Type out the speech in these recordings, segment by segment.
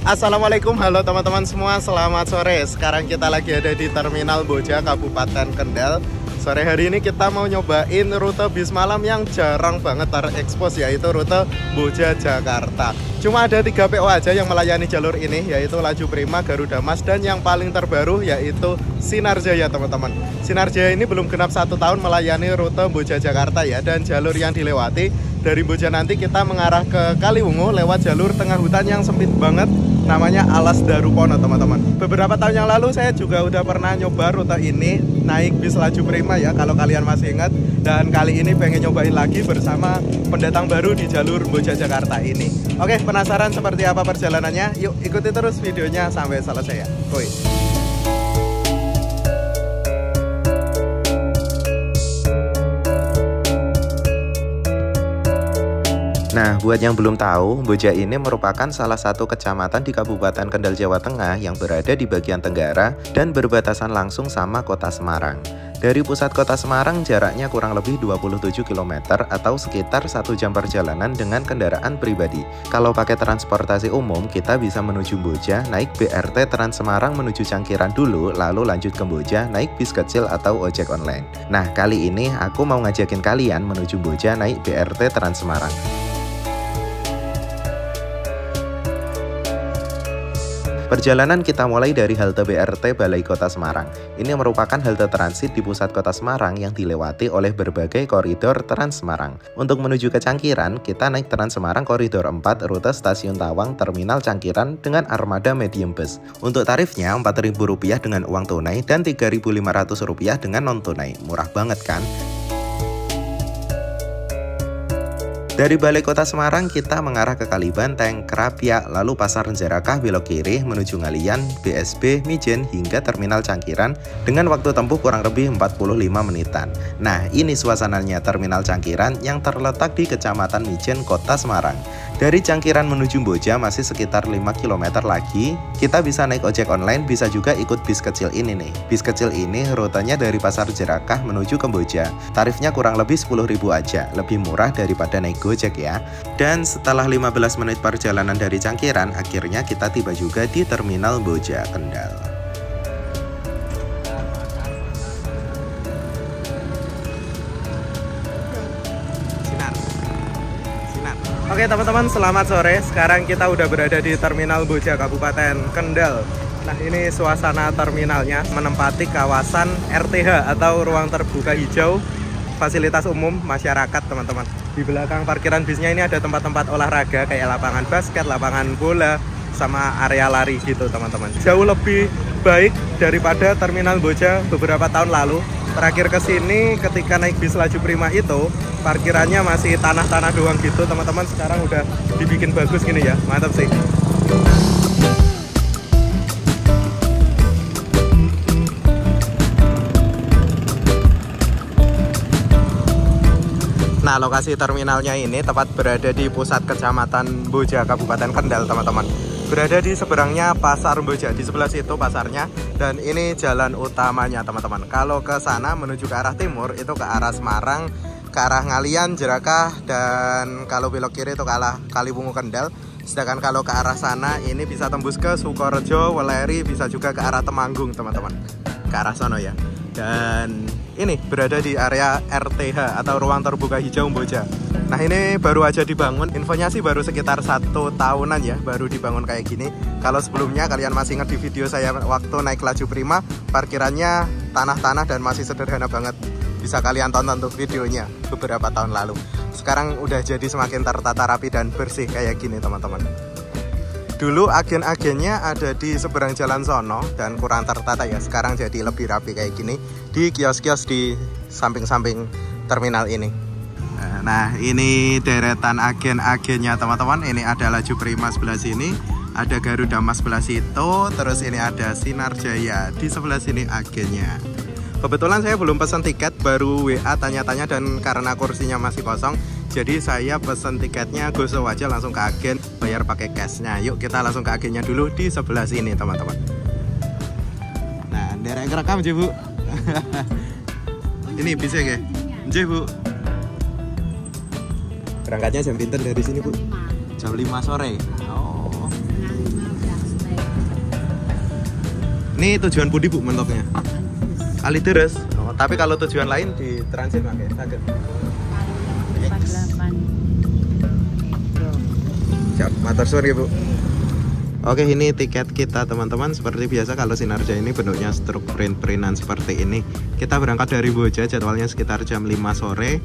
Assalamualaikum, halo teman-teman semua, selamat sore. Sekarang kita lagi ada di Terminal Boja, Kabupaten Kendal. Sore hari ini kita mau nyobain rute bis malam yang jarang banget terekspos, yaitu rute Boja Jakarta. Cuma ada 3 PO aja yang melayani jalur ini, yaitu Laju Prima, Garuda Mas, dan yang paling terbaru yaitu Sinar Jaya, teman-teman. Sinar Jaya ini belum genap 1 tahun melayani rute Boja Jakarta ya, dan jalur yang dilewati dari Boja nanti kita mengarah ke Kaliwungu lewat jalur tengah hutan yang sempit banget, namanya Alas Darupono, teman-teman. Beberapa tahun yang lalu saya juga udah pernah nyoba rute ini naik bis Laju Prima ya, kalau kalian masih ingat. Dan kali ini pengen nyobain lagi bersama pendatang baru di jalur Boja Jakarta ini. Oke, penasaran seperti apa perjalanannya? Yuk ikuti terus videonya sampai selesai ya. Woi. Nah, buat yang belum tahu, Boja ini merupakan salah satu kecamatan di Kabupaten Kendal, Jawa Tengah yang berada di bagian tenggara dan berbatasan langsung sama kota Semarang. Dari pusat kota Semarang jaraknya kurang lebih 27 km atau sekitar 1 jam perjalanan dengan kendaraan pribadi. Kalau pakai transportasi umum, kita bisa menuju Boja naik BRT Trans Semarang menuju Cangkiran dulu, lalu lanjut ke Boja naik bis kecil atau ojek online. Nah, kali ini aku mau ngajakin kalian menuju Boja naik BRT Trans Semarang. Perjalanan kita mulai dari halte BRT Balai Kota Semarang. Ini merupakan halte transit di pusat kota Semarang yang dilewati oleh berbagai koridor Trans Semarang. Untuk menuju ke Cangkiran, kita naik Trans Semarang koridor 4 rute Stasiun Tawang Terminal Cangkiran dengan armada medium bus. Untuk tarifnya Rp4.000 dengan uang tunai dan Rp3.500 dengan non tunai. Murah banget kan? Dari Balai Kota Semarang kita mengarah ke Kalibanteng, Kerapiak, lalu Pasar Jarakah belok kiri menuju Ngalian, BSB, Mijen hingga Terminal Cangkiran dengan waktu tempuh kurang lebih 45 menitan. Nah, ini suasananya Terminal Cangkiran yang terletak di Kecamatan Mijen, Kota Semarang. Dari Cangkiran menuju Boja masih sekitar 5 km lagi. Kita bisa naik ojek online, bisa juga ikut bis kecil ini nih. Bis kecil ini rutenya dari Pasar Jarakah menuju ke Boja. Tarifnya kurang lebih Rp10.000 aja, lebih murah daripada naik Gojek ya. Dan setelah 15 menit perjalanan dari Cangkiran, akhirnya kita tiba juga di Terminal Boja, Kendal. Oke teman-teman, selamat sore. Sekarang kita udah berada di Terminal Boja, Kabupaten Kendal. Nah, ini suasana terminalnya menempati kawasan RTH atau ruang terbuka hijau fasilitas umum masyarakat, teman-teman. Di belakang parkiran bisnya ini ada tempat-tempat olahraga kayak lapangan basket, lapangan bola, sama area lari gitu, teman-teman. Jauh lebih baik daripada Terminal Boja beberapa tahun lalu. Terakhir ke sini ketika naik bis Laju Prima itu parkirannya masih tanah-tanah doang gitu, teman-teman. Sekarang udah dibikin bagus gini ya, mantap sih. Nah, lokasi terminalnya ini tepat berada di pusat Kecamatan Boja, Kabupaten Kendal, teman-teman. Berada di seberangnya Pasar Boja, di sebelah situ pasarnya, dan ini jalan utamanya, teman-teman. Kalau ke sana menuju ke arah timur itu ke arah Semarang, ke arah Ngalian, Jarakah, dan kalau belok kiri itu ke arah Kaliwungu, Kendal. Sedangkan kalau ke arah sana ini bisa tembus ke Sukorejo, Weleri, bisa juga ke arah Temanggung, teman-teman. Ke arah sono ya. Dan ini berada di area RTH atau ruang terbuka hijau Boja. Nah, ini baru aja dibangun. Infonya sih baru sekitar 1 tahunan ya, baru dibangun kayak gini. Kalau sebelumnya kalian masih ingat di video saya waktu naik Laju Prima, parkirannya tanah-tanah dan masih sederhana banget. Bisa kalian tonton tuh videonya beberapa tahun lalu. Sekarang udah jadi semakin tertata rapi dan bersih kayak gini, teman-teman. Dulu agen-agennya ada di seberang jalan sono dan kurang tertata ya. Sekarang jadi lebih rapi kayak gini di kios-kios di samping-samping terminal ini. Nah, ini deretan agen-agennya, teman-teman. Ini ada Laju Prima sebelah sini, ada Garuda Mas sebelah situ, terus ini ada Sinar Jaya di sebelah sini agennya. Kebetulan saya belum pesan tiket, baru WA tanya-tanya, dan karena kursinya masih kosong, jadi saya pesen tiketnya goso aja langsung ke agen, bayar pakai cashnya. Yuk kita langsung ke agennya dulu di sebelah sini, teman-teman. Nah, derek rekam aja Bu. Ini bisa ya? Nggih Bu. Berangkatnya jam pinter dari sini Bu? Jam 5 sore. Oh. Ini tujuan pundi Bu mentoknya? Kalideres. Oh, tapi kalau tujuan lain di transit pakai saged. 48. Siap, matur suwun ya Bu. Oke, ini tiket kita teman-teman. Seperti biasa kalau Sinarja ini bentuknya struk print-printan seperti ini. Kita berangkat dari Boja, jadwalnya sekitar jam 5 sore.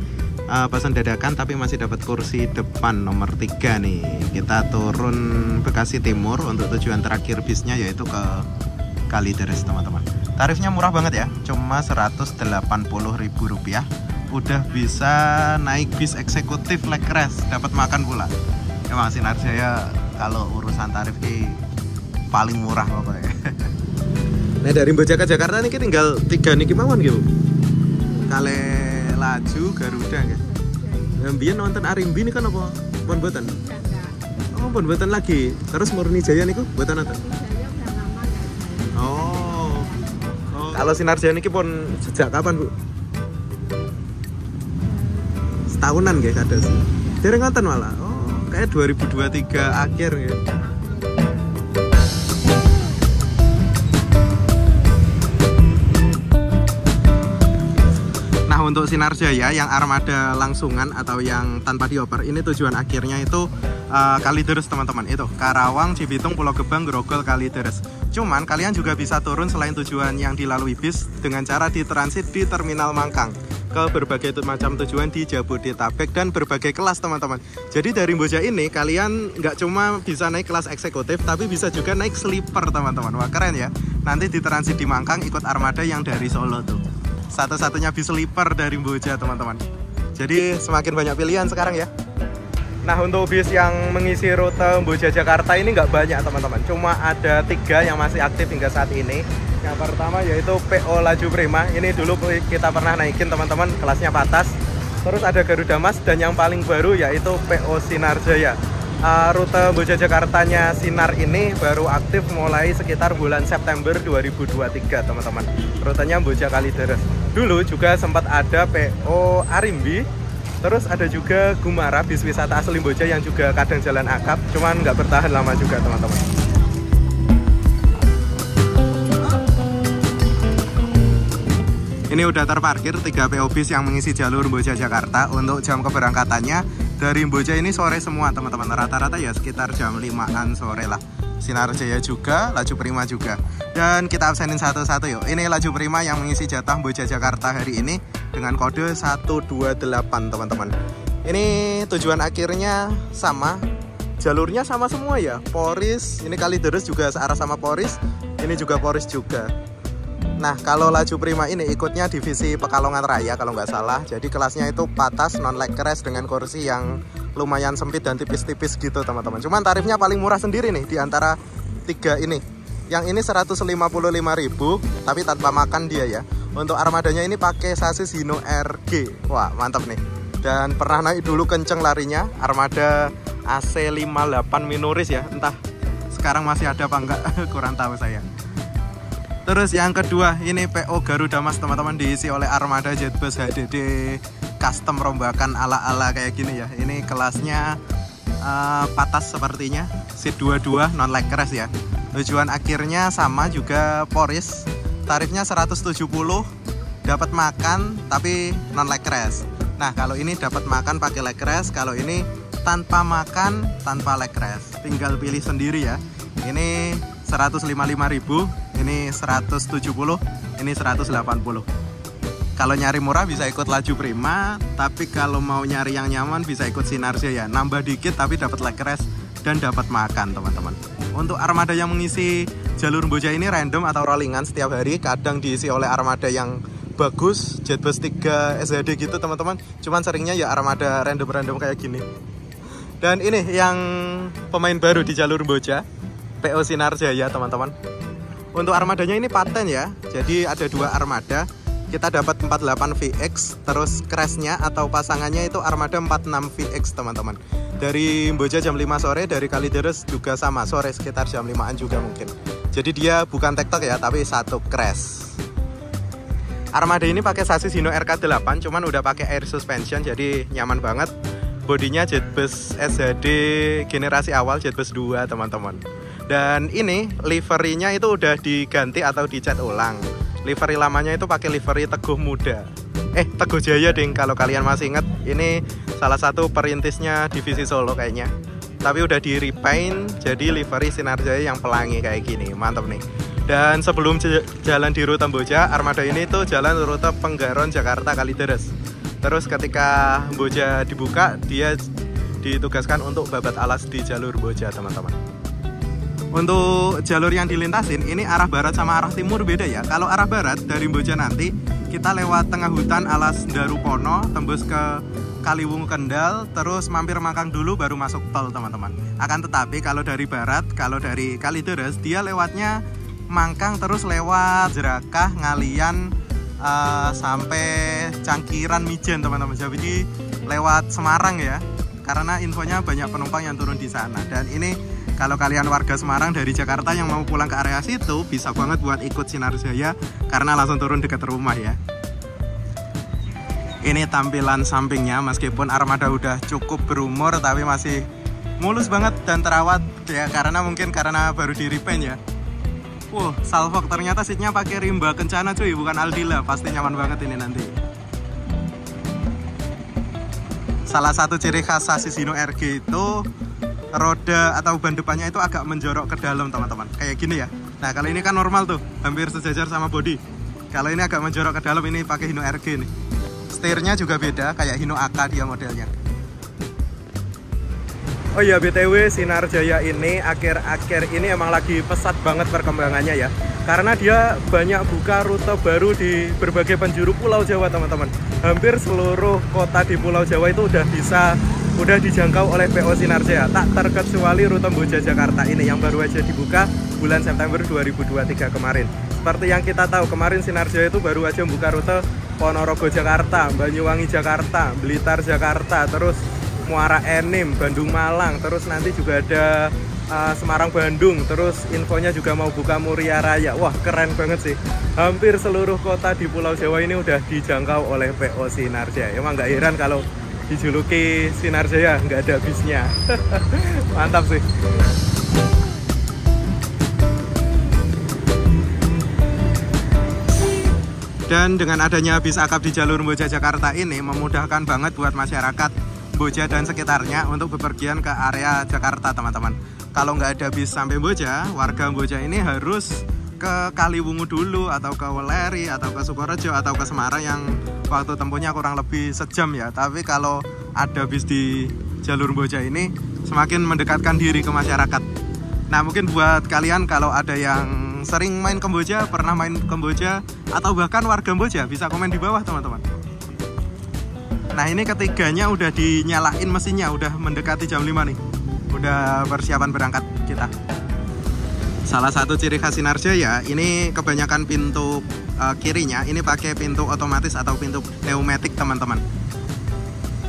Pesan dadakan tapi masih dapat kursi depan nomor 3 nih. Kita turun Bekasi Timur untuk tujuan terakhir bisnya yaitu ke Kalideres teman-teman. Tarifnya murah banget ya, cuma Rp180.000. Udah bisa naik bis eksekutif leg rest, dapat makan pula. Emang Sinarjaya kalau urusan tarif ini paling murah pokoknya. Nah dari Boja ke Jakarta nih tinggal 3 niki mawon gitu. Kale laju Garuda nggih. Mbiyen nonton Arimbi ini kan apa? Pun mboten. Oh, pun mboten lagi. Terus Murni Jaya niku mboten nonton. Oh. Kalau Sinarjaya niki pun sejak kapan, Bu? Setahunan nggih kados. Dereng ngoten malah. Oh, kayak 2023 akhir ya. Nah untuk Sinarjaya yang armada langsungan atau yang tanpa dioper, ini tujuan akhirnya itu Kalideres teman-teman. Itu Karawang, Cibitung, Pulau Gebang, Grogol, Kalideres. Cuman kalian juga bisa turun selain tujuan yang dilalui bis dengan cara ditransit di Terminal Mangkang ke berbagai macam tujuan di Jabodetabek dan berbagai kelas teman-teman. Jadi dari Boja ini kalian nggak cuma bisa naik kelas eksekutif, tapi bisa juga naik sleeper teman-teman. Wah keren ya. Nanti ditransit di Mangkang ikut armada yang dari Solo tuh. Satu-satunya bis sleeper dari Boja teman-teman. Jadi semakin banyak pilihan sekarang ya. Nah untuk bis yang mengisi rute Boja Jakarta ini nggak banyak teman-teman. Cuma ada 3 yang masih aktif hingga saat ini. Yang pertama yaitu PO Laju Prima. Ini dulu kita pernah naikin teman-teman, kelasnya patas. Terus ada Garuda Mas dan yang paling baru yaitu PO Sinarjaya. Rute Boja Jakartanya Sinar ini baru aktif mulai sekitar bulan September 2023 teman-teman. Rutenya Boja Kalideres. Dulu juga sempat ada PO Arimbi. Terus ada juga Gumara, bis wisata asli Boja yang juga kadang jalan akap. Cuman nggak bertahan lama juga teman-teman. Ini udah terparkir 3 PO bis yang mengisi jalur Boja Jakarta. Untuk jam keberangkatannya dari Boja ini sore semua teman-teman. Rata-rata ya sekitar jam 5-an sore lah. Sinarjaya juga, Laju Prima juga. Dan kita absenin satu-satu yuk. Ini Laju Prima yang mengisi jatah Boja Jakarta hari ini dengan kode 128 teman-teman. Ini tujuan akhirnya sama. Jalurnya sama semua ya. Poris, ini Kalideres juga searah sama Poris. Ini juga Poris juga. Nah kalau Laju Prima ini ikutnya divisi Pekalongan Raya kalau nggak salah. Jadi kelasnya itu patas non leg rest dengan kursi yang lumayan sempit dan tipis-tipis gitu teman-teman. Cuman tarifnya paling murah sendiri nih di antara 3 ini. Yang ini 155.000 tapi tanpa makan dia ya. Untuk armadanya ini pakai sasis Hino RG. Wah mantap nih. Dan pernah naik dulu kenceng larinya. Armada AC58 minoris ya. Entah sekarang masih ada apa enggak kurang tahu saya. Terus yang kedua ini PO Garuda Mas teman-teman, diisi oleh armada Jetbus HDD custom rombakan ala-ala kayak gini ya. Ini kelasnya patas sepertinya, seat 22 non leg rest ya. Tujuan akhirnya sama juga Poris. Tarifnya 170, dapat makan tapi non leg rest. Nah kalau ini dapat makan pakai leg rest, kalau ini tanpa makan tanpa leg rest. Tinggal pilih sendiri ya. Ini 155.000, ini 170, ini 180. Kalau nyari murah bisa ikut Laju Prima, tapi kalau mau nyari yang nyaman bisa ikut Sinarjaya. Nambah dikit tapi dapat leg rest dan dapat makan teman-teman. Untuk armada yang mengisi jalur Boja ini random atau rollingan setiap hari. Kadang diisi oleh armada yang bagus, Jetbus 3 SHD gitu teman-teman. Cuman seringnya ya armada random-random kayak gini. Dan ini yang pemain baru di jalur Boja, PO Sinarjaya teman-teman. Untuk armadanya ini paten ya. Jadi ada 2 armada. Kita dapat 48 VX, terus crashnya atau pasangannya itu armada 46 VX teman-teman. Dari Boja jam 5 sore, dari Kalideres juga sama sore sekitar jam 5-an juga mungkin. Jadi dia bukan tektok ya, tapi satu crash. Armada ini pakai sasis Hino RK8, cuman udah pakai air suspension, jadi nyaman banget. Bodinya Jetbus SHD generasi awal, Jetbus 2 teman-teman. Dan ini liverynya itu udah diganti atau dicat ulang. Livery lamanya itu pakai livery Teguh Muda. Teguh Jaya ding, kalau kalian masih inget. Ini salah satu perintisnya divisi Solo kayaknya. Tapi udah di repaint jadi livery Sinar Jaya yang pelangi kayak gini. Mantap nih. Dan sebelum jalan di rute Mboja, armada ini tuh jalan rute Penggaron Jakarta Kalideres. Terus ketika Mboja dibuka, dia ditugaskan untuk babat alas di jalur Mboja, teman-teman. Untuk jalur yang dilintasin, ini arah barat sama arah timur beda ya. Kalau arah barat dari Mboja nanti kita lewat tengah hutan alas Darupono, tembus ke Kaliwungu Kendal, terus mampir Mangkang dulu baru masuk tol, teman-teman. Akan tetapi kalau dari barat, kalau dari Kalideres, dia lewatnya Mangkang terus lewat Jerakah, Ngalian, sampai Cangkiran, Mijen, teman-teman. Jadi lewat Semarang ya, karena infonya banyak penumpang yang turun di sana. Dan ini kalau kalian warga Semarang dari Jakarta yang mau pulang ke area situ, bisa banget buat ikut Sinar Jaya karena langsung turun dekat rumah ya. Ini tampilan sampingnya, meskipun armada udah cukup berumur tapi masih mulus banget dan terawat ya, karena mungkin karena baru di repaint ya. Salvox, ternyata seatnya pakai rimba Kencana cuy, bukan Aldila. Pasti nyaman banget ini nanti. Salah satu ciri khas sasis Hino RG itu roda atau ban depannya itu agak menjorok ke dalam, teman-teman. Kayak gini ya. Nah, kalau ini kan normal tuh, hampir sejajar sama body. Kalau ini agak menjorok ke dalam, ini pakai Hino RG nih. Setirnya juga beda, kayak Hino AK dia modelnya. Oh iya, BTW Sinar Jaya ini akhir-akhir ini emang lagi pesat banget perkembangannya ya. Karena dia banyak buka rute baru di berbagai penjuru Pulau Jawa, teman-teman. Hampir seluruh kota di Pulau Jawa itu udah dijangkau oleh PO Sinar Jaya. Tak terkecuali rute Mboja Jakarta ini yang baru aja dibuka bulan September 2023 kemarin. Seperti yang kita tahu, kemarin Sinar Jaya itu baru aja membuka rute Ponorogo Jakarta, Banyuwangi Jakarta, Blitar Jakarta, terus Muara Enim, Bandung Malang, terus nanti juga ada Semarang Bandung, terus infonya juga mau buka Muria Raya. Wah, keren banget sih. Hampir seluruh kota di Pulau Jawa ini udah dijangkau oleh PO Sinar Jaya. Emang nggak heran kalau dijuluki Sinar Jaya nggak ada habisnya. Mantap sih. Dan dengan adanya bis akap di jalur Mboja Jakarta ini memudahkan banget buat masyarakat Mboja dan sekitarnya untuk bepergian ke area Jakarta, teman-teman. Kalau nggak ada bis sampai Mboja, warga Mboja ini harus ke Kaliwungu dulu, atau ke Weleri, atau ke Sukorejo, atau ke Semarang yang waktu tempuhnya kurang lebih sejam ya. Tapi kalau ada bis di jalur Mboja ini, semakin mendekatkan diri ke masyarakat. Nah, mungkin buat kalian kalau ada yang sering main ke Mboja, pernah main ke Mboja, atau bahkan warga Mboja, bisa komen di bawah, teman-teman. Nah, ini ketiganya udah dinyalain mesinnya, udah mendekati jam 5 nih. Udah persiapan berangkat kita. Salah satu ciri khas Sinar Jaya, ini kebanyakan pintu kirinya ini pakai pintu otomatis atau pintu pneumatik, teman-teman.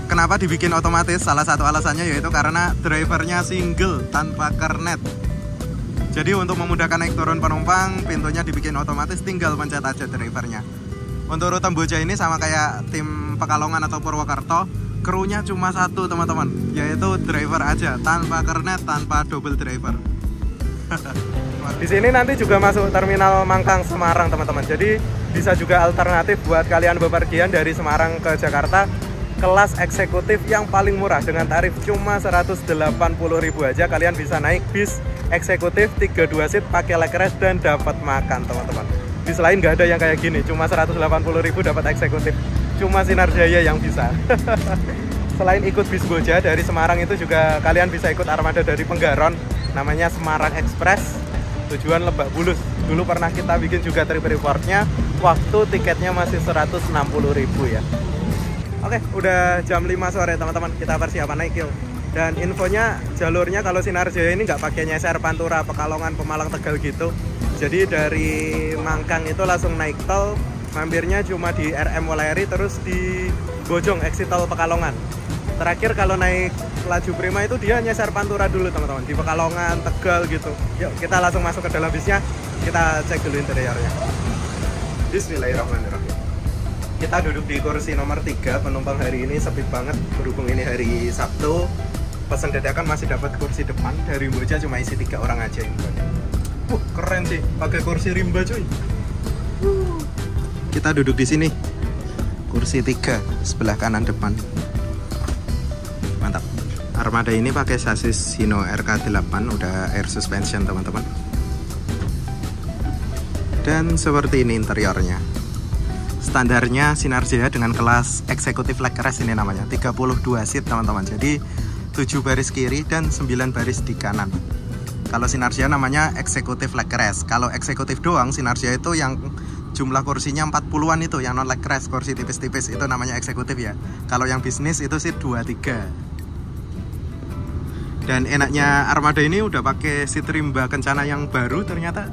Kenapa dibikin otomatis? Salah satu alasannya yaitu karena drivernya single tanpa kernet. Jadi untuk memudahkan naik turun penumpang, pintunya dibikin otomatis, tinggal pencet aja drivernya. Untuk rute Mboja ini sama kayak tim Pekalongan atau Purwokerto, krunya cuma satu, teman-teman, yaitu driver aja, tanpa kernet, tanpa double driver. Di sini nanti juga masuk terminal Mangkang Semarang, teman-teman. Jadi bisa juga alternatif buat kalian bepergian dari Semarang ke Jakarta. Kelas eksekutif yang paling murah dengan tarif cuma 180.000 aja, kalian bisa naik bis eksekutif 32 seat pakai leg rest dan dapat makan, teman-teman. Bis lain nggak ada yang kayak gini, cuma 180.000 dapat eksekutif. Cuma Sinar Jaya yang bisa. Selain ikut bis Mboja dari Semarang, itu juga kalian bisa ikut armada dari Penggaron, namanya Semarang Express, tujuan Lebak Bulus. Dulu pernah kita bikin juga trip reportnya, waktu tiketnya masih 160.000 ya. Oke, udah jam 5 sore, teman-teman. Kita persiapan naik yuk. Dan infonya, jalurnya kalau Sinar Jaya ini nggak pakai nyeser Pantura, Pekalongan, Pemalang, Tegal gitu. Jadi dari Mangkang itu langsung naik tol, mampirnya cuma di RM Weleri, terus di Bojong, exit tol Pekalongan. Terakhir kalau naik laju prima itu dia nyeser Pantura dulu, teman-teman, di Pekalongan, Tegal gitu. Yuk, kita langsung masuk ke dalam bisnya, kita cek dulu interiornya. Bismillahirrahmanirrahim. Kita duduk di kursi nomor 3, penumpang hari ini sepi banget berhubung ini hari Sabtu. pesan dadakan masih dapat kursi depan. Dari Boja cuma isi 3 orang aja ini. Keren sih, pakai kursi rimba cuy. Kita duduk di sini. Kursi 3 sebelah kanan depan. Mantap. Armada ini pakai sasis Hino RK8, udah air suspension teman-teman. Dan seperti ini interiornya. Standarnya Sinar Jaya dengan kelas eksekutif leg rest ini namanya. 32 seat teman-teman. Jadi 7 baris kiri dan 9 baris di kanan. Kalau Sinar Jaya namanya eksekutif leg rest. Kalau eksekutif doang Sinar Jaya itu yang jumlah kursinya 40-an itu, yang non leg rest, kursi tipis-tipis, itu namanya eksekutif ya. Kalau yang bisnis itu seat 23. Dan enaknya Armada ini udah pakai seat rimba Kencana yang baru ternyata.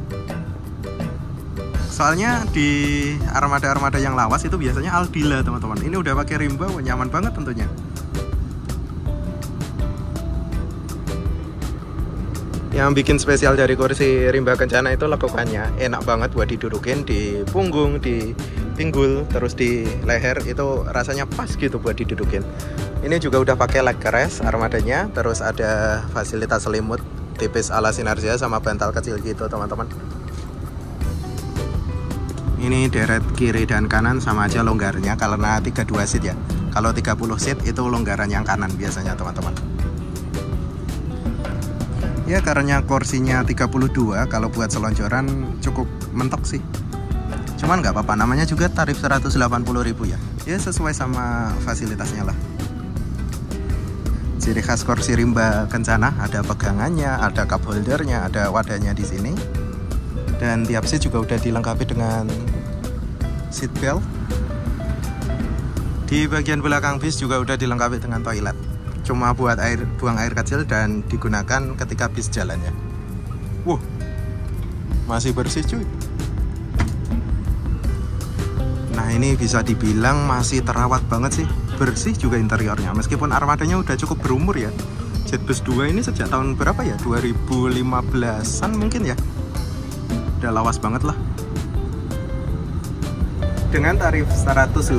Soalnya di armada-armada yang lawas itu biasanya Aldila teman-teman. Ini udah pakai rimba, nyaman banget tentunya. Yang bikin spesial dari kursi rimba Kencana itu lekukannya. Enak banget buat didudukin di punggung, di pinggul, terus di leher. Itu rasanya pas gitu buat didudukin. Ini juga udah pakai leg rest armadanya. Terus ada fasilitas selimut tipis ala Sinar Jaya sama bantal kecil gitu teman-teman. Ini deret kiri dan kanan sama aja longgarnya karena 32 seat ya. Kalau 30 seat itu longgaran yang kanan biasanya teman-teman. Ya karena kursinya 32, kalau buat selonjoran cukup mentok sih. Cuman nggak apa-apa, namanya juga tarif 180.000 ya. Ya sesuai sama fasilitasnya lah. Ciri khas kursi rimba Kencana ada pegangannya, ada cup holdernya, ada wadahnya di sini. Dan tiap seat juga udah dilengkapi dengan seat belt. Di bagian belakang bis juga udah dilengkapi dengan toilet. Cuma buat buang air kecil dan digunakan ketika bis jalannya. Masih bersih cuy. Nah ini bisa dibilang masih terawat banget sih. Bersih juga interiornya. Meskipun armadanya udah cukup berumur ya. Jetbus 2 ini sejak tahun berapa ya? 2015an mungkin ya. Udah lawas banget lah. Dengan tarif 180.000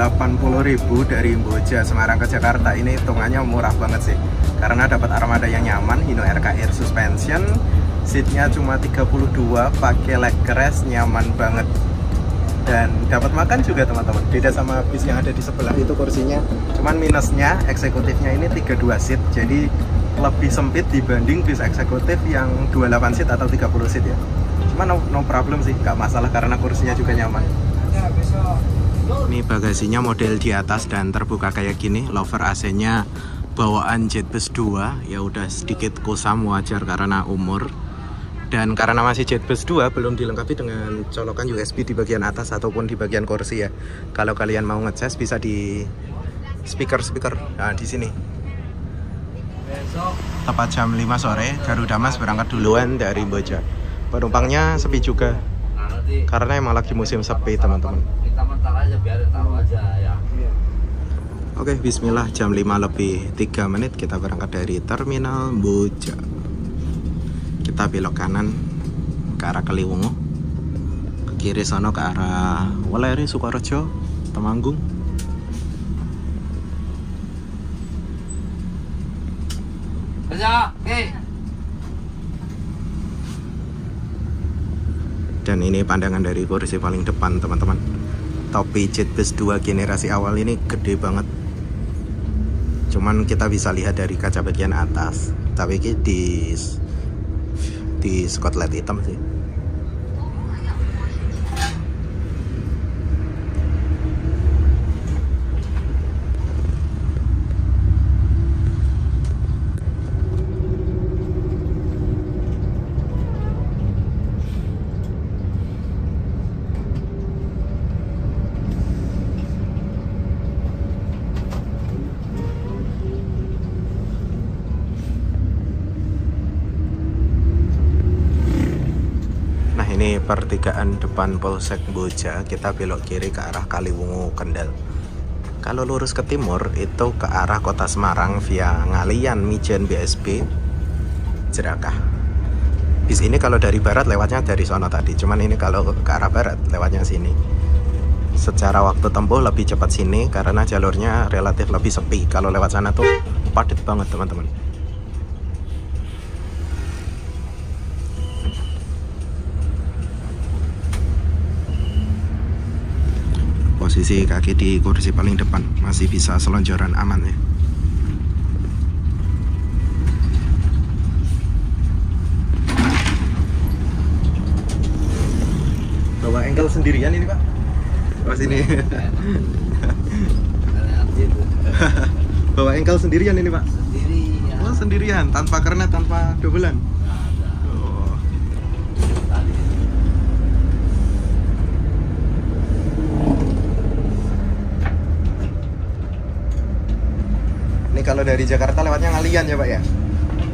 dari Boja Semarang ke Jakarta, ini hitungannya murah banget sih. Karena dapat armada yang nyaman, Hino RK Air Suspension, seatnya cuma 32, pakai leg rest, nyaman banget. Dan dapat makan juga teman-teman. Beda sama bis yang ada di sebelah itu kursinya. Cuman minusnya eksekutifnya ini 32 seat, jadi lebih sempit dibanding bis eksekutif yang 28 seat atau 30 seat ya. No problem sih, nggak masalah karena kursinya juga nyaman. Ini bagasinya model di atas dan terbuka kayak gini. Lover AC-nya bawaan Jetbus 2, ya udah sedikit kusam, wajar karena umur. Dan karena masih Jetbus 2 belum dilengkapi dengan colokan USB di bagian atas ataupun di bagian kursi ya. Kalau kalian mau ngecas bisa di speaker. Nah, di sini. Tepat jam 5 sore, Garuda Mas berangkat duluan dari Boja. Penumpangnya sepi juga karena emang lagi musim sepi teman-teman. Oke, bismillah, jam 5:03 kita berangkat dari terminal Boja. Kita belok kanan ke arah Kaliwungu, ke kiri sono ke arah Weleri, Sukorejo, Temanggung. Dan ini pandangan dari kursi paling depan teman-teman. Topi Jetbus 2 generasi awal ini gede banget. Cuman kita bisa lihat dari kaca bagian atas. Tapi ini di spotlight hitam sih. Ini pertigaan depan Polsek Boja, kita belok kiri ke arah Kaliwungu, Kendal. Kalau lurus ke timur itu ke arah kota Semarang via Ngalian, Mijen, BSB, Jerakah. Bis ini kalau dari barat lewatnya dari sono tadi, cuman ini kalau ke arah barat lewatnya sini. Secara waktu tempuh lebih cepat sini karena jalurnya relatif lebih sepi. Kalau lewat sana tuh padat banget teman-teman. Posisi kaki di kursi paling depan, masih bisa selonjoran aman ya. Bawa engkel sendirian ini Pak? Oh sini. Bawa engkel sendirian ini Pak? Sendirian. Oh sendirian, tanpa kernet, tanpa dobelan? Oh. Ini kalau dari Jakarta lewatnya Ngalian ya Pak ya?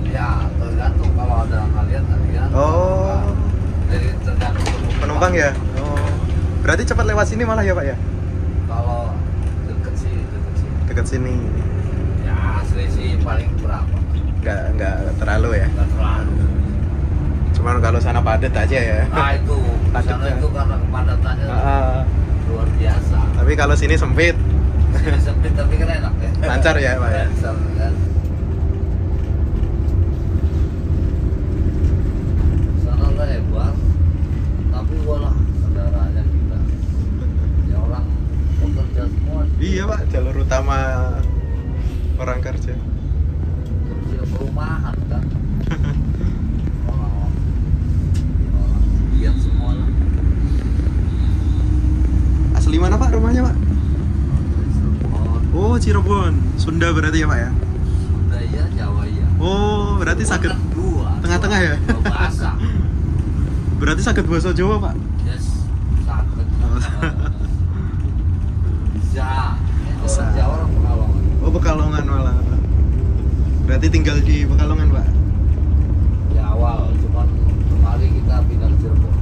Ya, tergantung kalau ada kalian. Oh. Jadi tergantung Penumpang ya? Oh. Berarti cepat lewat sini malah ya Pak ya? Kalau deket sih. Dekat sini. Ya, selisih paling berapa? Nggak terlalu ya? Nggak terlalu. Cuman kalau sana padat aja ya. Nah itu, Padat sana ya. itu karena kepadatannya luar biasa. Tapi kalau sini sempit, Sini sempit tapi kan enak ya. lancar ya Pak ya? Lancar kan. Sana lebar, tapi walah kendaraannya kita. Ya orang pekerja semua. Iya Pak, jalur utama orang kerja. Kecil perumahan kan. Orang lihat semua lah. Asli mana Pak rumahnya Pak? Oh, Oh Cirebon, Sunda berarti ya Pak ya? Sunda ya, Jawa ya. Oh berarti sakit Dua. tengah-tengah ya? Dua bahasa. Berarti sakit bahasa Jawa Pak? Yes, sakit. Bisa. Itu Bisa. orang Jawa orang Pekalongan. Oh Pekalongan malah. Berarti tinggal di Pekalongan Pak? Di awal, cuman kemarin kita pindah ke Cirebon.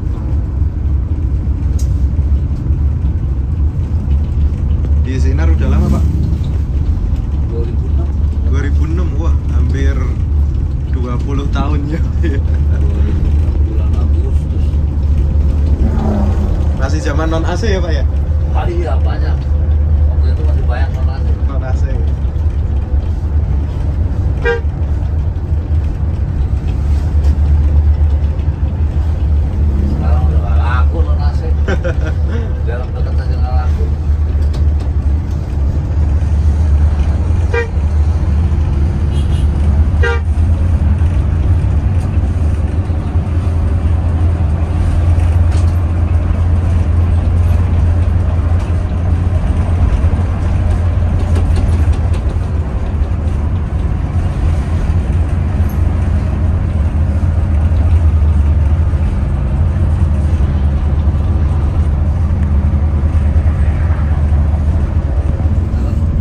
Di Sinar udah lama Pak? 2006. 2006, wah hampir 20 tahun ya. 2006 bulan Agustus. Masih zaman non AC ya Pak ya? Kali ya banyak. Waktu itu masih banyak orang. Non AC. Sekarang udah gak laku non AC. Dalam dekat aja gak laku.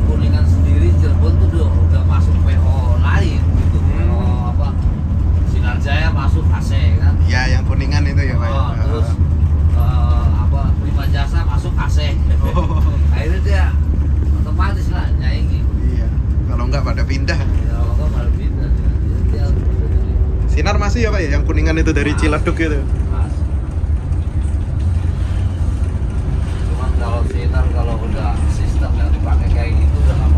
Kuningan sendiri Cirebon tuh udah masuk PO lain gitu. PO apa? Sinar Jaya masuk AC kan. Ya yang Kuningan itu ya Pak ya? Oh, terus apa Prima Jasa masuk AC. Oh. Akhirnya dia otomatis lah nyaingi. Iya, kalau enggak pada pindah. Ya kalau nggak malah pindah. Dia jadi Sinar masih ya Pak ya? Yang Kuningan itu dari Ciledug gitu? mas. Cuman kalau Sinar kalau udah sistem yang dipakai kayak gitu udah nggak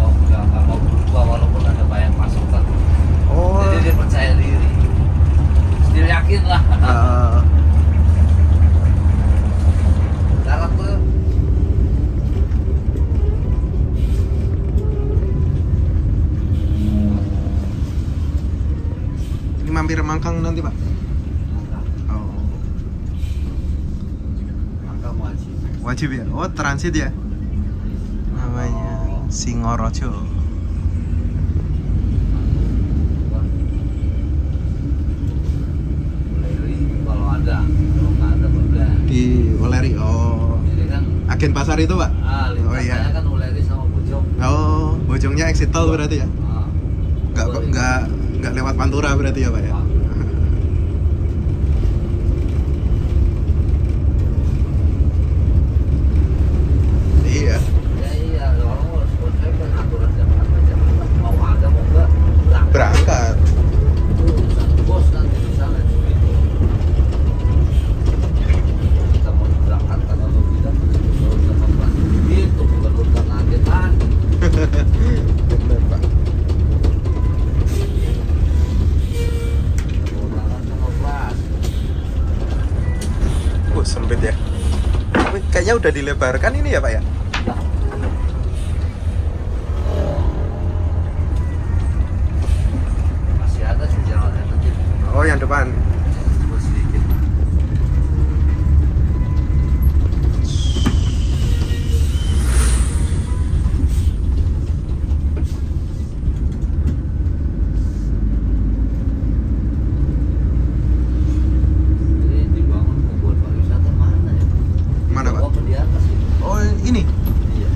mau berubah walaupun ada banyak masukan. Oh. Jadi dia percaya diri. Dia yakin lah. Sekarang tuh Ini mampir Mangkang nanti Pak? Oh. angka wajib. Wajib ya? Oh transit ya? Namanya Singorojo. Leri kalau ada, kalau nggak ada udah. Di Weleri. Oh. Jadi kan Agen pasar itu Pak? lintasannya Oh, iya. kan Uleri sama Bojong. Oh, Bojongnya exit tol berarti ya? Ah, Nggak lewat Pantura berarti ya Pak ya? Iya. ya iya, orang harus konsep aturan Jakarta mau ada mau enggak Berangkat. itu urusan bos nanti misalnya begitu. Kita mau berangkatkan atau tidak urusan operasi itu bukan urusan agen lagi. Bener Pak. Urusan sama operasi. Sempit ya. Tapi kayaknya udah dilebarkan ini ya Pak ya? Nah, Oh, yang depan. Cuma sedikit. Ini dibangun membuat pariwisata mana ya? Mana, Pak? Oh, di atas itu. Oh, ini. Iya.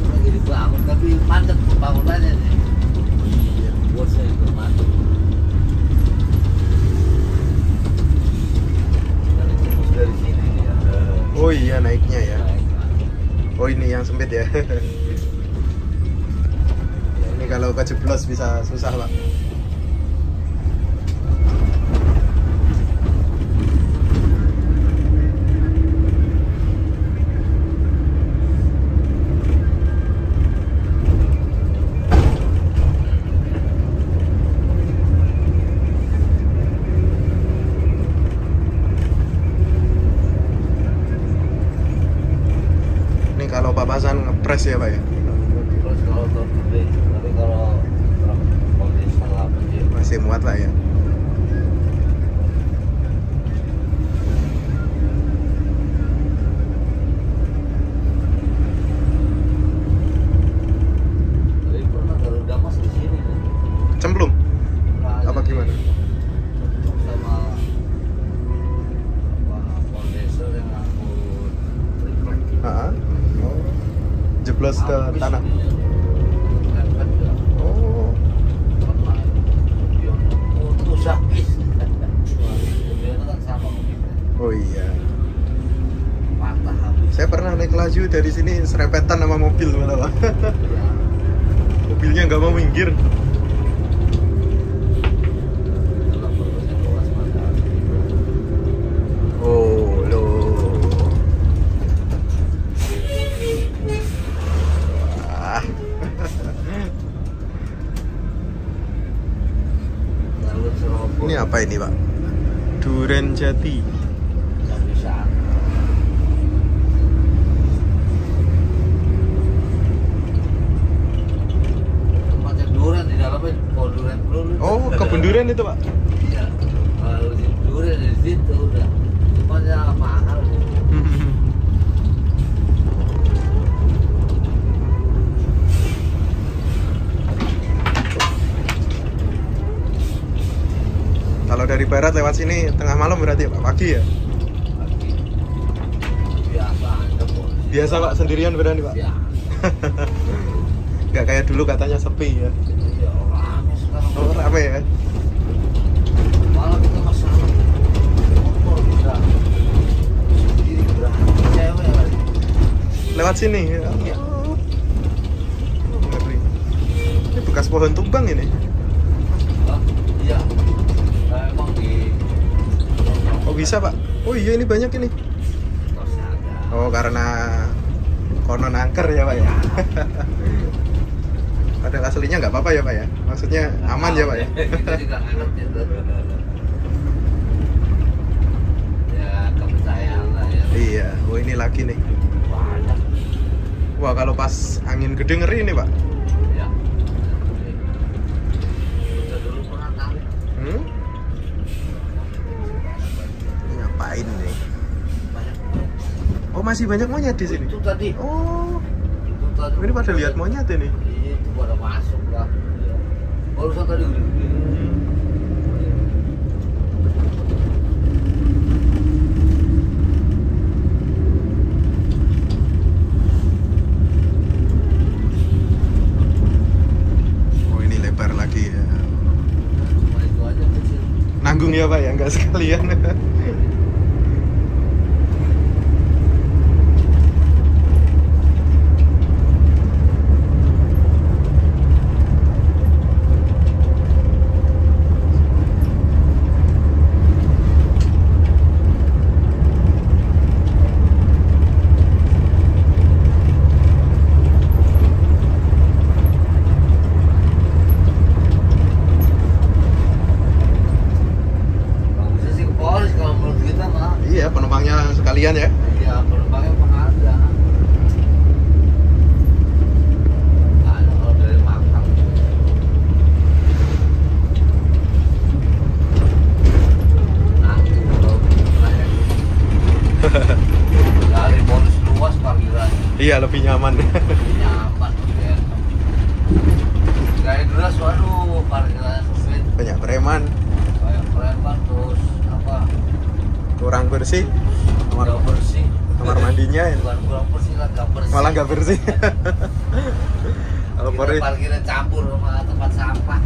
Lagi dibangun tapi macet pembangunannya nih. Iya, buat saya itu macet. Dari terus dari sini nih ada. Oh iya, naiknya ya. naik kan. Oh, ini yang sempit ya. Ini kalau kejeblos bisa susah, Pak. Ini kalau papasan ngepres ya, Pak ya. Terus kalau truk gede, tapi kalau truk konvensional apa dia? Masih muat lah ya. Jadi pernah Garuda Mas di sini nih. Cemplung. Nah, Apa jadi gimana? cocok sama apa kondenser yang ngangkut triplek. Ah. Oh. Jeblos ke Habis tanah. dia. Lempet ya. Oh. Pernah. Dia putus habis. Dia itu kan sama kita. Oh iya. Patah habis. Saya pernah naik laju dari sini serepetan sama mobil malah, Pak. Ya. Mobilnya nggak mau minggir. Dalam prosesnya kewaspadaan. Oh, loh. Wah. Lalu serobot. Ini apa ini, Pak? Duren Jati. Nggak bisa. Tempatnya durian di dalamnya pohon durian peluru. Oh, kebun durian itu, Pak. Iya. Kalau di durian di situ udah. Tempatnya mahal. Kalau dari barat lewat sini tengah malam berarti ya, Pak? Pagi ya? Pagi. Biasa aja kok. Biasa, Pak, sendirian berani, Pak? Ya. Nggak kayak dulu katanya sepi ya. Iya, rame sekarang. Oh, rame ya? Malah kita masalah motor bisa sendiri berani cewek lagi. Lewat sini ya? Iya. Oh, ngeri. Ini bekas pohon tumbang ini. Hah? Iya. Nah, emang di Oh, bisa, Pak? Oh iya, ini banyak ini. kosnya ada. Oh, karena konon angker ya, Pak ya? Padahal aslinya nggak apa-apa ya, Pak ya? Maksudnya aman ya, Pak ya? Kita juga nggak ngerti tuh. Ya kepercayaan lah ya. Iya, oh ini lagi nih. Banyak. Wah, kalau pas angin gede ngeri ini, Pak. Ya. Udah dulu pernah tarik. Hmm? Ini ngapain nih? Banyak. Oh, masih banyak monyet di sini. Itu tadi. Oh, Itu tadi. ini pada lihat monyet ini. Itu pada masuk lah. Ya. Barusan tadi udah gede. Oh, ini lebar lagi ya. Cuma itu aja kecil. Nanggung ya, Pak ya? Nggak sekalian. Bagusnya sih ke Polres kalau menurut kita mah. Iya, penumpangnya sekalian ya. Ya penumpangnya pun ada. Ada kalau dari Makam. Dari bonus luas parkiran. Iya, lebih nyaman. Nyaman ya. Kayak deras, waduh, parkirannya sempit. Banyak preman, Kayak preman terus apa? kurang bersih. Nggak bersih. Kamar mandinya ya. Bukan kurang bersih lah, nggak bersih. Malah nggak bersih. Kalau Polri, Parkirnya campur sama tempat sampah.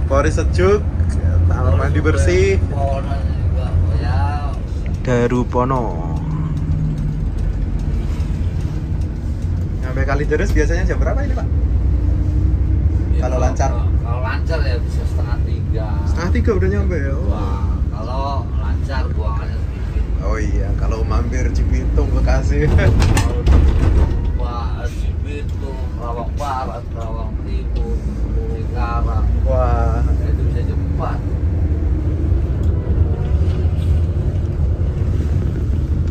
Polri sejuk, kamar mandi bersih. Pohonannya juga, oh ya. Darupono. Sampai Kalideres biasanya jam berapa ini Pak? Ya, Kalau lancar? Kalau lancar ya bisa 2:30. 2:30 udah nyampe ya. Wah, kalau lancar buangannya sedikit. Oh iya, kalau mampir Cibitung Bekasi. Kalau Pak Cibitung, Rawang Barat, Rawang Timur, Cikarang, Wah, itu bisa cepat.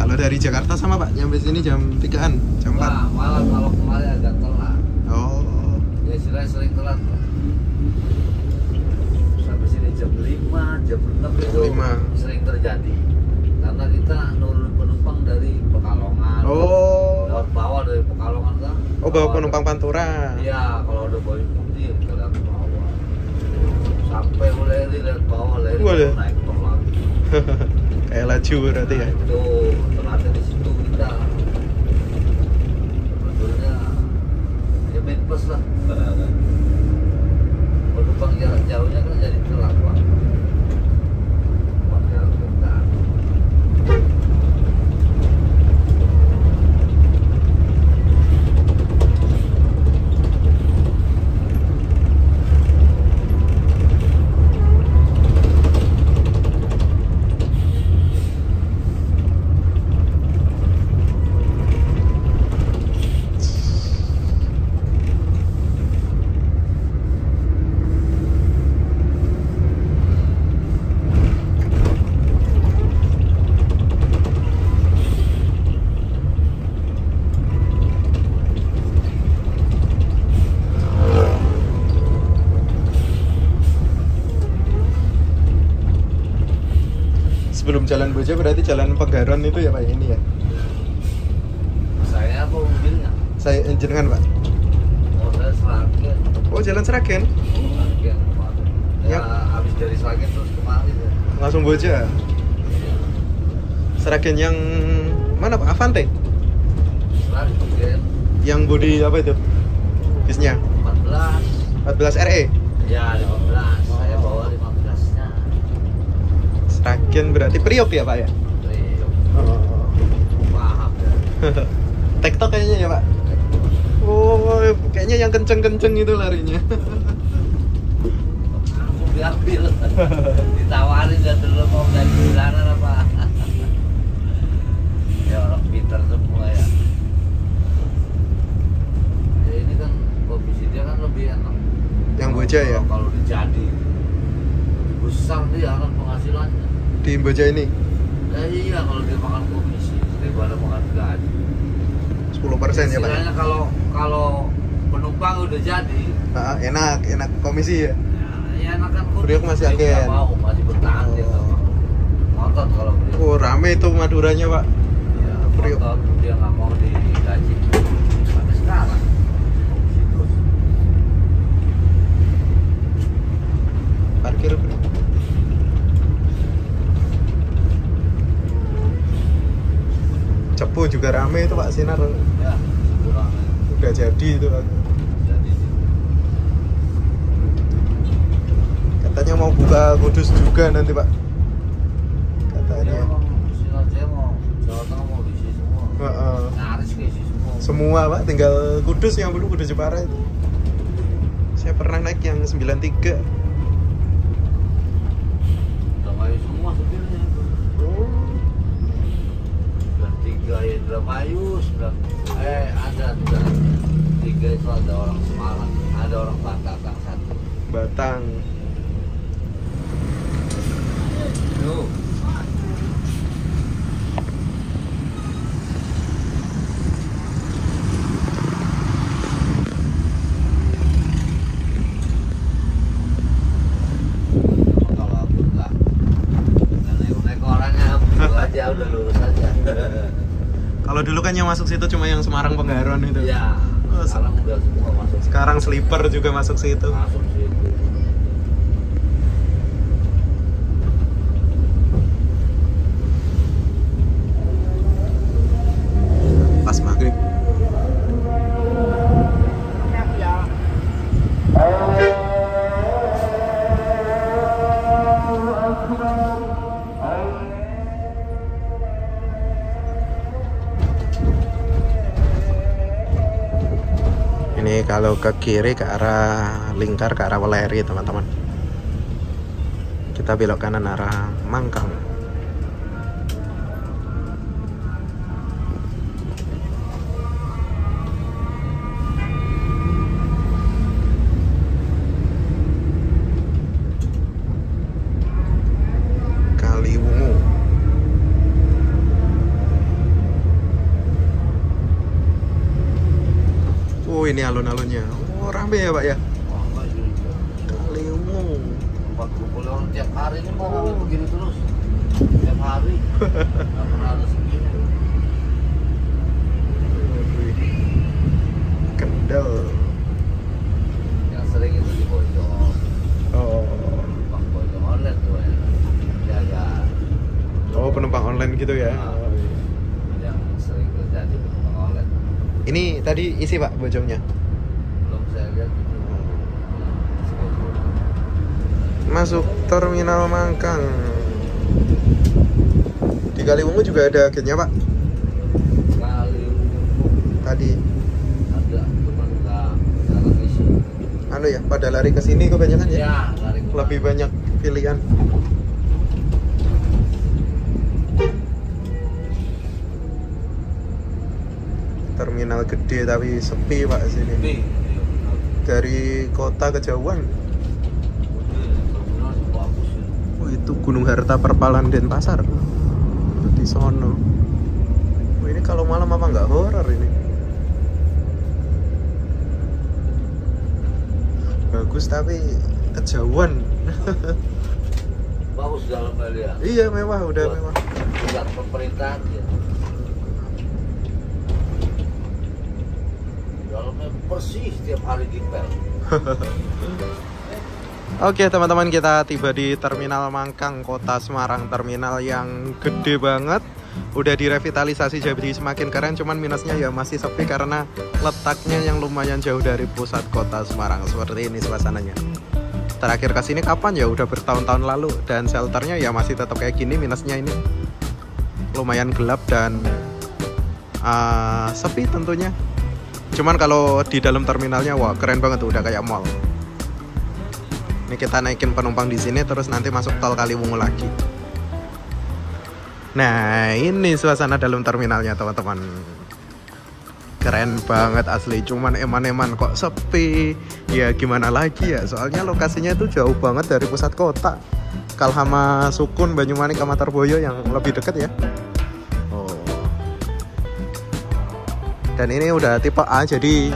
kalau dari Jakarta sama Pak, nyampe sini jam 3-an, jam 4. Nah, malah kalau kemarin agak telat. Oh, Ya istilahnya sering telat. Pak. Sampai sini jam 5, jam 6 itu 5. sering terjadi. Karena kita nurun penumpang dari Pekalongan. Oh. Lewat bawah dari Pekalongan kan. Oh, bawa penumpang Pantura. Iya, kalau udah bawa putih ke lewat bawah. Sampai mulai lihat bawah, lari Waduh. naik tol lagi. Kayak laju berarti ya. Itu ternyata di situ kita sebetulnya ya minus lah. Penumpang jarak jauhnya kan jadi telat Pak. Padahal kita Sebelum Jalan Boja berarti Jalan Pegaron itu ya Pak ini ya. saya apa mobilnya? Saya jenengan Pak. Oh saya Seragen. Oh, Jalan Seragen. Seragen kemarin. Ya Yap. habis dari Seragen terus kemari ya. Langsung Boja. Seragen yang mana Pak? Avante? Seragen Yang bodi apa itu? Bisnya 14. 14 RE. Ya 15. Saya bawa 15-nya. Seragen berarti Priok ya Pak ya? Oh. Paham ya. TikTok kayaknya ya Pak. Oh, kayaknya yang kenceng-kenceng itu larinya. Aku diambil. Ditawarin dan dulu mau jadi bulanan apa. Ya orang pintar semua ya. Ya ini kan komisi dia kan lebih enak. Yang Boja ya? Kalau dijadi lebih besar dia akan penghasilannya. Di Boja ini Ya iya kalau dia makan komisi daripada makan gaji. 10% ya Pak. Ya? Istilahnya kalau penumpang udah jadi, Nah, enak komisi ya. ya enak kan komisi. Priok masih Dia agen. nggak mau, masih bertahan dia nggak mau. Ngotot kalau Priok. Oh, rame itu Maduranya Pak. Ya, Priok. ngotot dia nggak mau digaji. Sampai sekarang komisi terus. Parkir Bro. Cepu juga rame itu Pak Sinar. Ya kurang Udah jadi itu Pak. jadi. Katanya mau buka Kudus juga nanti Pak. Ya Katanya. emang Sinar Jaya mau Jawa Tengah mau diisi semua. Heeh. Nyaris keisi semua. Semua Pak, tinggal Kudus yang belum Kudus Jepara itu. Saya pernah naik yang 93. Udah mayu semua supirnya itu. Dan 3 ya Indramayu, ada 3 itu ada orang Semarang, ada orang Batang satu. Batang. Tuh. Kalau aku enggak naik orangnya begitu aja udah lurus aja. Kalau dulu kan yang masuk situ cuma yang Semarang Penggaron itu. Ya, Oh, sekarang udah semua masuk. sekarang Sleeper juga masuk situ. Masuk situ. Pas maghrib. Ini kalau ke kiri ke arah Lingkar, ke arah Weleri teman-teman. Kita belok kanan arah Mangkang. Kaliwungu. Oh, ini alun-alunnya. Oh, rame ya Pak ya. Wah, enggak juga. Kaliwungu. Tempat kumpul orang tiap hari ini mau rame begini terus. Tiap hari. Nggak pernah ada segini. Kendal. Yang sering itu di Bojong. Oh. Bang Bojong online tuh ya. Jaga. Oh, penumpang online gitu ya. Yang sering terjadi penumpang online. Ini tadi isi Pak bojongnya. Belum saya lihat itu. Masuk terminal Mangkang. Di Kaliwungu juga ada agennya Pak. Kali Tadi ada cuman nggak isi. anu ya, pada lari ke sini kebanyakan ya. Ya, lari Lebih banyak pilihan. Terminal gede tapi sepi Pak sini. Nih, Dari kota kejauhan. terminal bagus ya. Oh, itu Gunung Harta Perpalan Denpasar. Di sono. Oh, ini kalau malam apa nggak horor ini? Bagus tapi kejauhan. Bagus dalamnya dia. Iya mewah, udah mewah. Tidak pemerintahan ya. Dalamnya bersih setiap hari dipel. Oke teman-teman, kita tiba di Terminal Mangkang, Kota Semarang. Terminal yang gede banget. Udah direvitalisasi jadi semakin keren. Cuman minusnya ya masih sepi karena letaknya yang lumayan jauh dari pusat kota Semarang. Seperti ini suasananya. Terakhir kesini kapan ya? Udah bertahun-tahun lalu. Dan shelternya ya masih tetap kayak gini. Minusnya ini lumayan gelap dan sepi tentunya. Cuman kalau di dalam terminalnya wah keren banget tuh, udah kayak mall. Ini kita naikin penumpang di sini terus nanti masuk tol Kaliwungu lagi. Nah, ini suasana dalam terminalnya, teman-teman. Keren banget asli, cuman eman-eman kok sepi. Ya gimana lagi ya, soalnya lokasinya itu jauh banget dari pusat kota. Kalhama Sukun, Banyumanik, sama Terboyo yang lebih dekat ya. Oh. Dan ini udah tipe A, jadi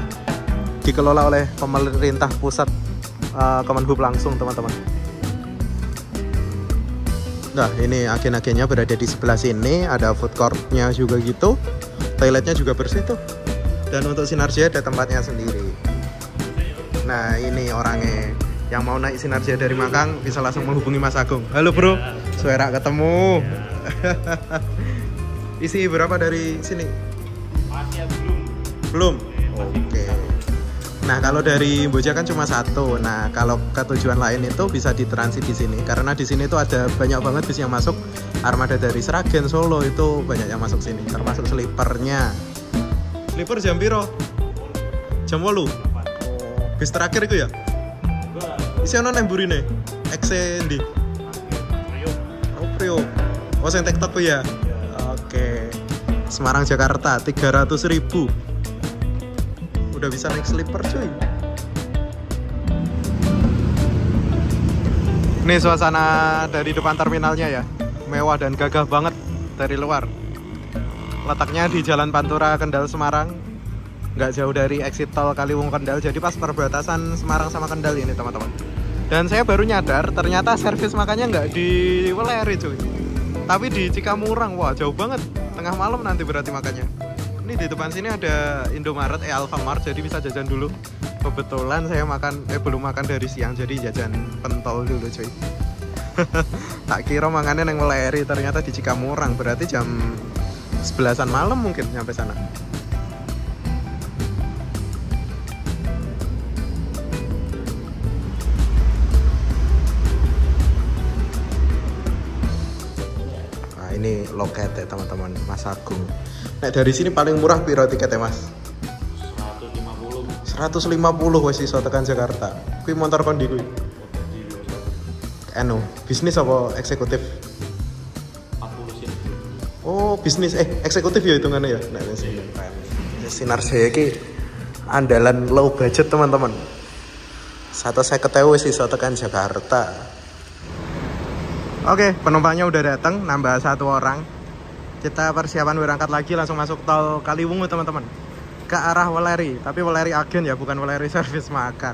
dikelola oleh pemerintah pusat, Kemenhub langsung, teman-teman. Nah, ini agen-agennya berada di sebelah sini. Ada food court-nya juga gitu. Toiletnya juga bersih tuh. Dan untuk Sinarja ada tempatnya sendiri. Nah, ini orangnya. Yang mau naik Sinarja dari Mangkang bisa langsung menghubungi Mas Agung. Halo bro, suara ketemu. Isi berapa dari sini? Masih belum. Belum? Oke. Nah, kalau dari Boja kan cuma satu. Nah, kalau ke tujuan lain itu bisa ditransit di sini. Karena di sini tuh ada banyak banget bis yang masuk. Armada dari Sragen, Solo itu banyak yang masuk sini. Termasuk Sleeper-nya. Sleeper jam piro? Jam 8. Bis terakhir itu ya? Isi ono nang burine. Exe ndi? Oh, Priok. Oh, sing TikTok ku ya? Oke. Semarang Jakarta 300.000. Udah bisa naik Sleeper cuy. Ini suasana dari depan terminalnya ya. Mewah dan gagah banget dari luar. Letaknya di Jalan Pantura Kendal Semarang. Nggak jauh dari exit tol Kaliwungu Kendal. Jadi pas perbatasan Semarang sama Kendal ini teman-teman. Dan saya baru nyadar ternyata servis makannya nggak di Weleri cuy, tapi di Cikamurang. Wah jauh banget. tengah malam nanti berarti makannya. Ini di depan sini ada Indomaret, Alfamart, jadi bisa jajan dulu. Kebetulan saya belum makan dari siang, jadi jajan pentol dulu cuy. Tak kira makannya yang Weleri, ternyata di Cikamurang, berarti jam 11-an malam mungkin nyampe sana. Ini loket ya teman-teman, Mas Agung. Nah dari sini paling murah piro tiketnya Mas? 150 wes iso tekan Jakarta. Kui motor kondi kui. Bisnis apa eksekutif? 40 sih. Oh bisnis, eksekutif ya hitungannya ya. Nah Sinar saya ki andalan low budget teman-teman. 150 wes iso tekan Jakarta. Oke, penumpangnya udah datang, nambah 1 orang. Kita persiapan berangkat lagi, langsung masuk tol Kaliwungu teman-teman. Ke arah Weleri, tapi Weleri Agen ya, bukan Weleri Service Makan.